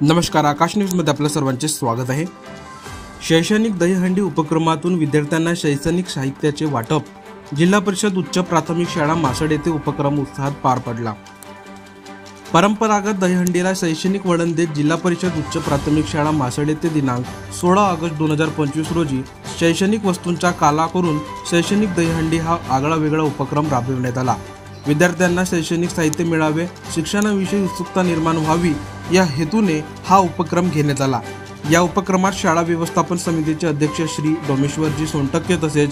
नमस्कार, आकाश न्यूजमध्ये आपल्या सर्वांचे स्वागत आहे। शैक्षणिक दहीहंडी उपक्रमातून विद्यार्थ्यांना शैक्षणिक साहित्याचे वाटप जिल्हा परिषद उच्च प्राथमिक शाळा मासड येथे उपक्रम उत्साहात पार पडला। परंपरागत दहीहंडीला शैक्षणिक वळण देत जिल्हा परिषद उच्च प्राथमिक शाळा मासड येथे दिनांक 16 ऑगस्ट 2025 रोजी शैक्षणिक वस्तूंचा काला करून शैक्षणिक दहीहंडी हा आगळावेगळा उपक्रम राबविण्यात आला। विद्यार्थ्यांना शैक्षणिक साहित्य मिळावे, शिक्षणाविषयी उत्सुकता निर्माण व्हावी या हेतूने हा उपक्रम घेण्यात आला। या उपक्रमात शाळा व्यवस्थापन समितीचे अध्यक्ष श्री डोमेश्वरजी सोनटक्के तसेच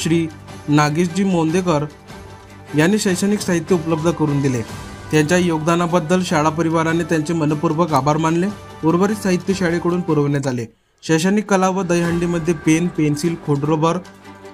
श्री नागेशजी मोंदेकर यांनी शैक्षणिक साहित्य उपलब्ध करून दिले। त्यांच्या योगदानाबद्दल शाळा परिवाराने त्यांचे मनपूर्वक आभार मानले। उर्वरित साहित्य शाळेकडून पुरवण्यात आले। शैक्षणिक कला व दहीहंडीमध्ये पेन, पेन्सिल, खोडरबर,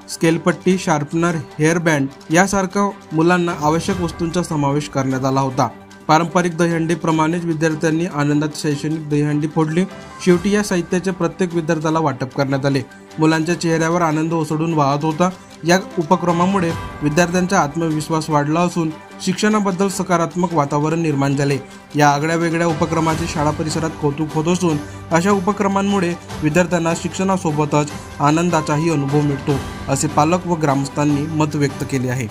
स्केलपट्टी, शार्पनर, हेअर बँड यासारख्या मुलांना आवश्यक वस्तूंचा समावेश करण्यात आला होता। पारंपरिक दहीहंडीप्रमाणेच विद्यार्थ्यांनी आनंदात शैक्षणिक दहीहंडी फोडली। शेवटी या साहित्याचे प्रत्येक विद्यार्थ्याला वाटप करण्यात आले। मुलांच्या चेहऱ्यावर आनंद ओसळून वाहत होता। या उपक्रमामुळे विद्यार्थ्यांचा आत्मविश्वास वाढला असून शिक्षणाबद्दल सकारात्मक वातावरण निर्माण झाले। या आगळ्या-वेगळ्या उपक्रमाचे शाळा परिसरात कौतुक होत असून अशा उपक्रमांमुळे विद्यार्थ्यांना शिक्षणासोबतच आनंदाचाही अनुभव मिळतो, असे पालक व ग्रामस्थांनी मत व्यक्त केले आहे।